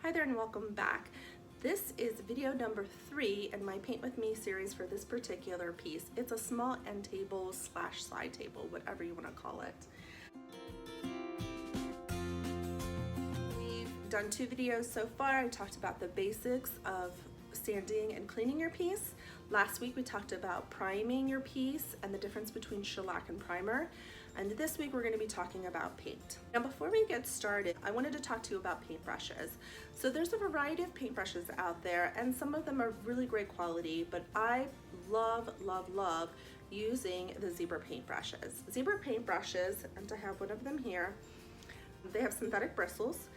Hi there and welcome back. This is video number 3 in my Paint With Me series for this particular piece. It's a small end table slash side table, whatever you want to call it. We've done 2 videos so far. I talked about the basics of sanding and cleaning your piece. Last week we talked about priming your piece and the difference between shellac and primer. And this week we're going to be talking about paint. Now before we get started, I wanted to talk to you about paintbrushes. So there's a variety of paintbrushes out there and some of them are really great quality, but I love using the Zibra paintbrushes. Zibra paintbrushes, and I have one of them here, they have synthetic bristles.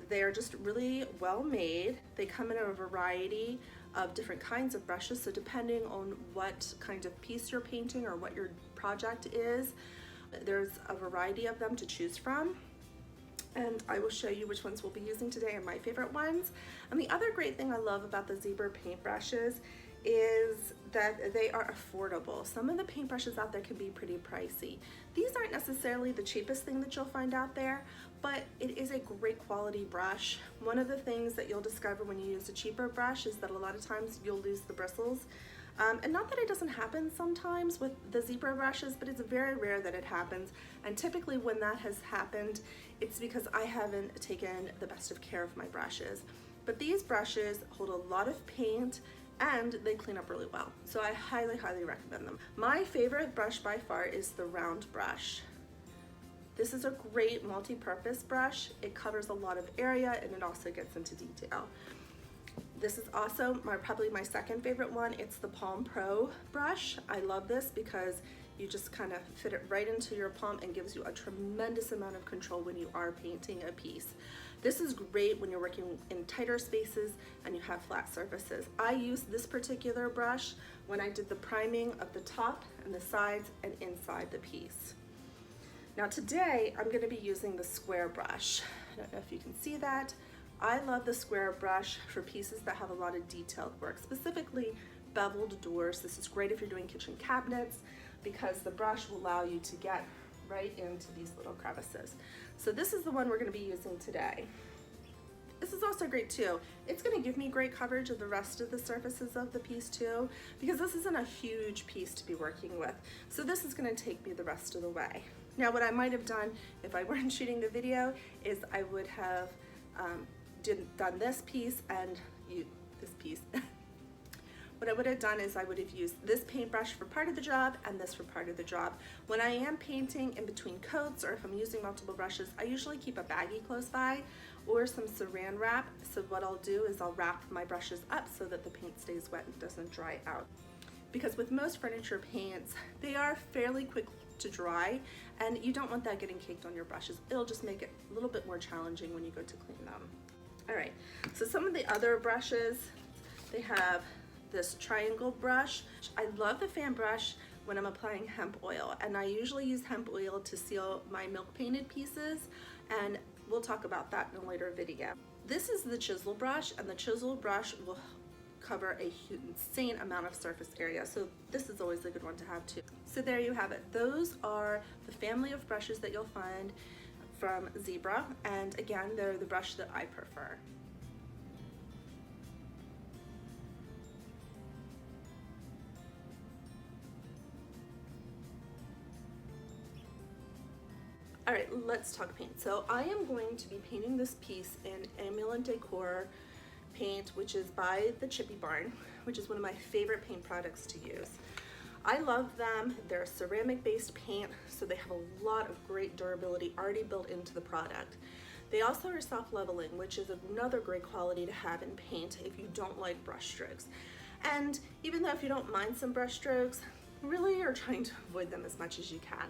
They are just really well made. They come in a variety of different kinds of brushes, so depending on what kind of piece you're painting or what your project is, there's a variety of them to choose from. And I will show you which ones we'll be using today and my favorite ones. And the other great thing I love about the Zibra paintbrushes is that they are affordable. Some of the paintbrushes out there can be pretty pricey. These aren't necessarily the cheapest thing that you'll find out there, but it is a great quality brush. One of the things that you'll discover when you use a cheaper brush is that a lot of times you'll lose the bristles. And not that it doesn't happen sometimes with the Zibra brushes, but it's very rare that it happens. And typically when that has happened, it's because I haven't taken the best of care of my brushes. But these brushes hold a lot of paint and they clean up really well. So I highly recommend them. My favorite brush by far is the round brush. This is a great multi-purpose brush. It covers a lot of area and it also gets into detail. This is also probably my second favorite one. It's the Palm Pro brush. I love this because you just kind of fit it right into your palm and gives you a tremendous amount of control when you are painting a piece. This is great when you're working in tighter spaces and you have flat surfaces. I used this particular brush when I did the priming of the top and the sides and inside the piece. Now today I'm going to be using the square brush. I don't know if you can see that. I love the square brush for pieces that have a lot of detailed work, specifically beveled doors. This is great if you're doing kitchen cabinets because the brush will allow you to get right into these little crevices. So this is the one we're going to be using today. This is also great too. It's going to give me great coverage of the rest of the surfaces of the piece too, because this isn't a huge piece to be working with. So this is going to take me the rest of the way. Now what I might have done if I weren't shooting the video is I would have done this piece and this piece. What I would have done is I would have used this paintbrush for part of the job and this for part of the job. When I am painting in between coats or if I'm using multiple brushes, I usually keep a baggie close by or some saran wrap. So what I'll do is I'll wrap my brushes up so that the paint stays wet and doesn't dry out. Because with most furniture paints, they are fairly quick to dry and you don't want that getting caked on your brushes. It'll just make it a little bit more challenging when you go to clean them. All right, so some of the other brushes, they have this triangle brush. I love the fan brush when I'm applying hemp oil, and I usually use hemp oil to seal my milk painted pieces, and we'll talk about that in a later video. This is the chisel brush, and the chisel brush will cover a insane amount of surface area, so this is always a good one to have too. So there you have it. Those are the family of brushes that you'll find from Zibra, and again, they're the brush that I prefer. All right, let's talk paint. So I am going to be painting this piece in Amulent Decor paint, which is by the Chippy barn, which is one of my favorite paint products to use. I love them. They're a ceramic-based paint, so they have a lot of great durability already built into the product. They also are self-leveling, which is another great quality to have in paint if you don't like brush strokes. And even though if you don't mind some brush strokes, really you're trying to avoid them as much as you can.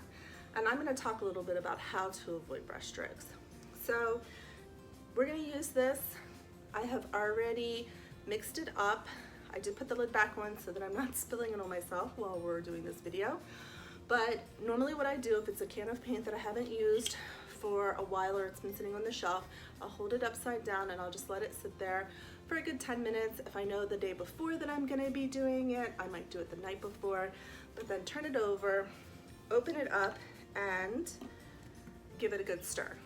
And I'm going to talk a little bit about how to avoid brush strokes. So we're going to use this. I have already mixed it up. I did put the lid back on so that I'm not spilling it on myself while we're doing this video. But normally what I do, if it's a can of paint that I haven't used for a while or it's been sitting on the shelf, I'll hold it upside down and I'll just let it sit there for a good 10 minutes. If I know the day before that I'm going to be doing it, I might do it the night before, but then turn it over, open it up, and give it a good stir.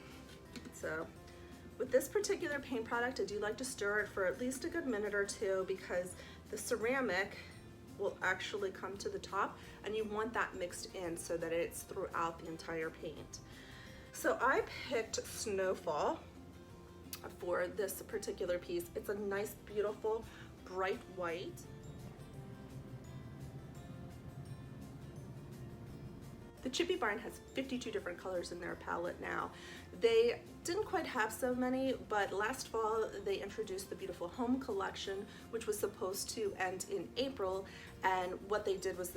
So With this particular paint product, I do like to stir it for at least a good minute or two because the ceramic will actually come to the top and you want that mixed in so that it's throughout the entire paint. So I picked Snowfall for this particular piece. It's a nice, beautiful, bright white. The Chippy Barn has 52 different colors in their palette now. They didn't quite have so many, but last fall they introduced the Beautiful Home collection, which was supposed to end in April, and what they did was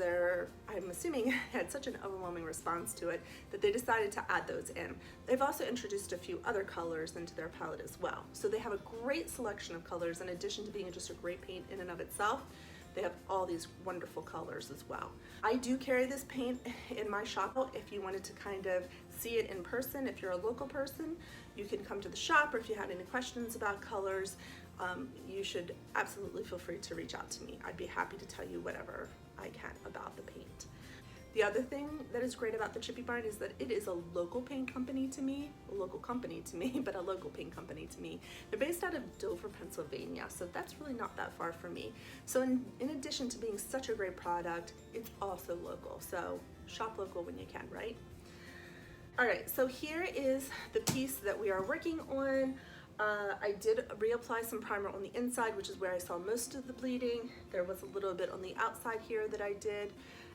I'm assuming had such an overwhelming response to it that they decided to add those in. They've also introduced a few other colors into their palette as well. So they have a great selection of colors in addition to being just a great paint in and of itself. They have all these wonderful colors as well. I do carry this paint in my shop. If you wanted to kind of see it in person, if you're a local person, you can come to the shop, or if you had any questions about colors, you should absolutely feel free to reach out to me. I'd be happy to tell you whatever I can about the paint. The other thing that is great about the Chippy Barn is that it is a local paint company to me, but a local paint company to me. They're based out of Dover, Pennsylvania, so that's really not that far from me. So in addition to being such a great product, it's also local, so shop local when you can, right? All right, so here is the piece that we are working on. I did reapply some primer on the inside, which is where I saw most of the bleeding. There was a little bit on the outside here that I did.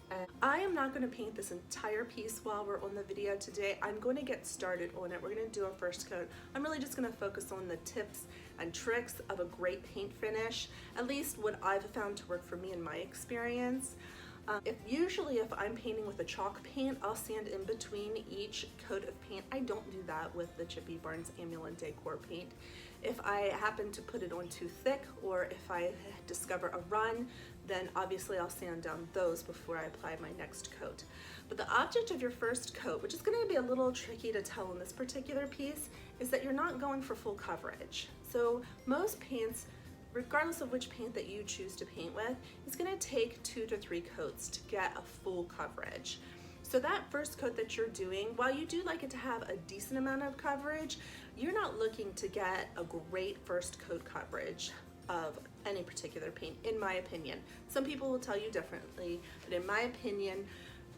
And I am not going to paint this entire piece while we're on the video today. I'm going to get started on it. We're going to do a first coat. I'm really just going to focus on the tips and tricks of a great paint finish, at least what I've found to work for me in my experience. Usually if I'm painting with a chalk paint, I'll sand in between each coat of paint. I don't do that with the Chippy Barn's Amulent Decor paint. If I happen to put it on too thick, or if I discover a run, then obviously I'll sand down those before I apply my next coat. But the object of your first coat, which is going to be a little tricky to tell in this particular piece, is that you're not going for full coverage. So most paints, regardless of which paint that you choose to paint with, it's going to take 2 to 3 coats to get a full coverage. So that first coat that you're doing, while you do like it to have a decent amount of coverage, you're not looking to get a great first coat coverage of any particular paint, in my opinion. Some people will tell you differently, but in my opinion,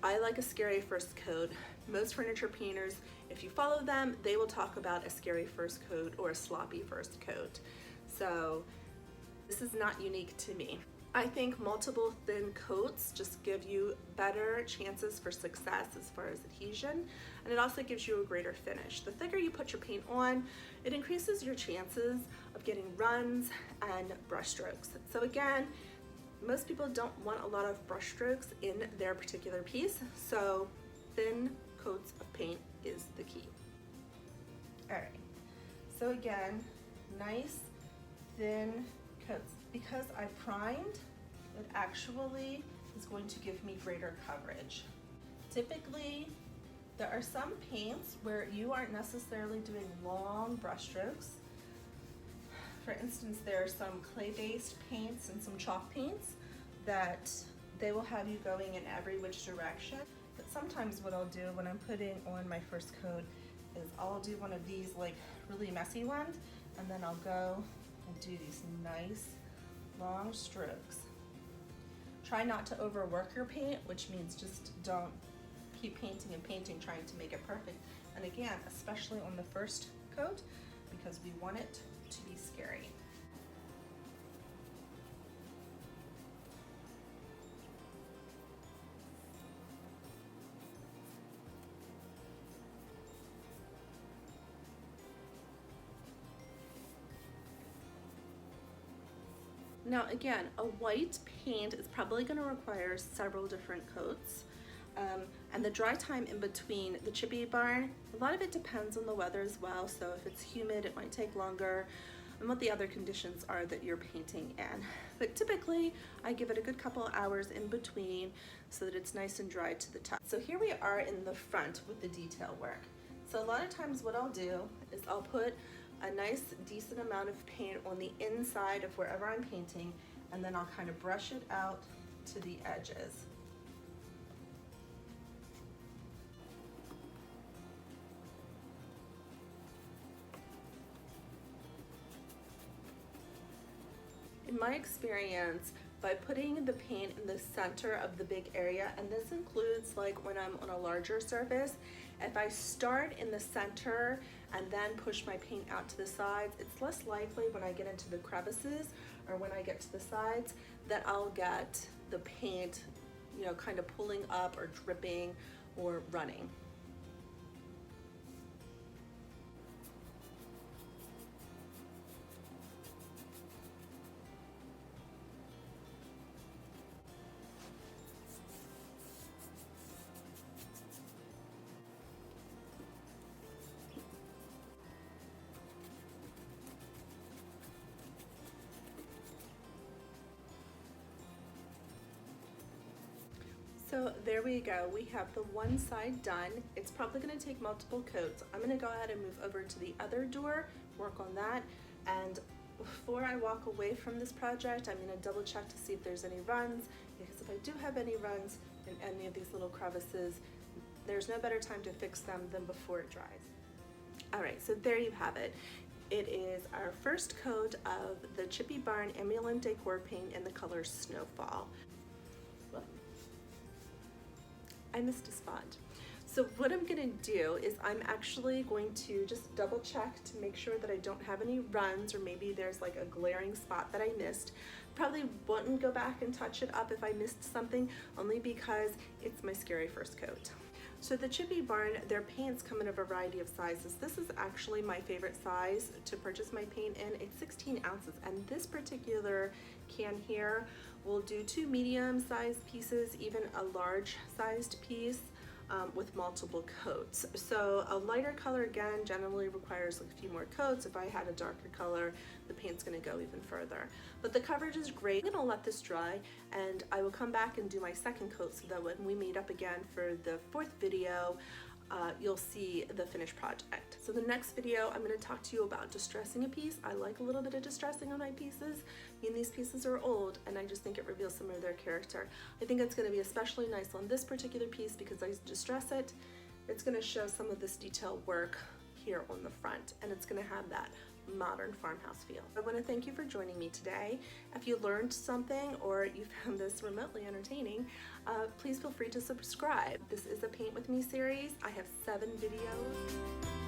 I like a scary first coat. Most furniture painters, if you follow them, they will talk about a scary first coat or a sloppy first coat. So this is not unique to me. I think multiple thin coats just give you better chances for success as far as adhesion, and it also gives you a greater finish. The thicker you put your paint on, it increases your chances of getting runs and brush strokes. So again, most people don't want a lot of brush strokes in their particular piece, so thin coats of paint is the key. All right, so again, nice thin coats. Because I primed, it actually is going to give me greater coverage. Typically, there are some paints where you aren't necessarily doing long brush strokes. For instance, there are some clay-based paints and some chalk paints that they will have you going in every which direction. But sometimes what I'll do when I'm putting on my first coat is I'll do one of these like really messy ones, and then I'll go and do these nice long strokes. Try not to overwork your paint, which means just don't keep painting and painting trying to make it perfect. And again, especially on the first coat, because we want it to be scary. Now again, a white paint is probably going to require several different coats, and the dry time in between the Chippy Barn, a lot of it depends on the weather as well. So if it's humid, it might take longer, and what the other conditions are that you're painting in. But typically, I give it a good couple of hours in between so that it's nice and dry to the touch. So here we are in the front with the detail work. So a lot of times what I'll do is I'll put a nice decent amount of paint on the inside of wherever I'm painting, and then I'll kind of brush it out to the edges. In my experience, by putting the paint in the center of the big area, and this includes like when I'm on a larger surface, if I start in the center and then push my paint out to the sides, it's less likely when I get into the crevices or when I get to the sides that I'll get the paint, you know, kind of pulling up or dripping or running. So there we go. We have the one side done. It's probably going to take multiple coats. I'm going to go ahead and move over to the other door, work on that. And before I walk away from this project, I'm going to double check to see if there's any runs, because if I do have any runs in any of these little crevices, there's no better time to fix them than before it dries. All right, so there you have it. It is our first coat of the Chippy Barn Amulent Decor paint in the color Snowfall. I missed a spot. So what I'm gonna do is I'm actually going to just double check to make sure that I don't have any runs, or maybe there's like a glaring spot that I missed. Probably wouldn't go back and touch it up if I missed something, only because it's my scary first coat. So the Chippy Barn, their paints come in a variety of sizes. This is actually my favorite size to purchase my paint in. It's 16 ounces, and this particular can here will do 2 medium-sized pieces, even a large-sized piece with multiple coats. So a lighter color, again, generally requires like a few more coats. If I had a darker color, the paint's gonna go even further. But the coverage is great. I'm gonna let this dry, and I will come back and do my second coat so that when we meet up again for the 4th video, you'll see the finished project. So the next video, I'm going to talk to you about distressing a piece. I like a little bit of distressing on my pieces. I mean, these pieces are old, and I just think it reveals some of their character. I think it's going to be especially nice on this particular piece because I distress it. It's going to show some of this detail work here on the front, and it's going to have that modern farmhouse feel. I want to thank you for joining me today. If you learned something or you found this remotely entertaining, please feel free to subscribe. This is a Paint With Me series. I have 7 videos.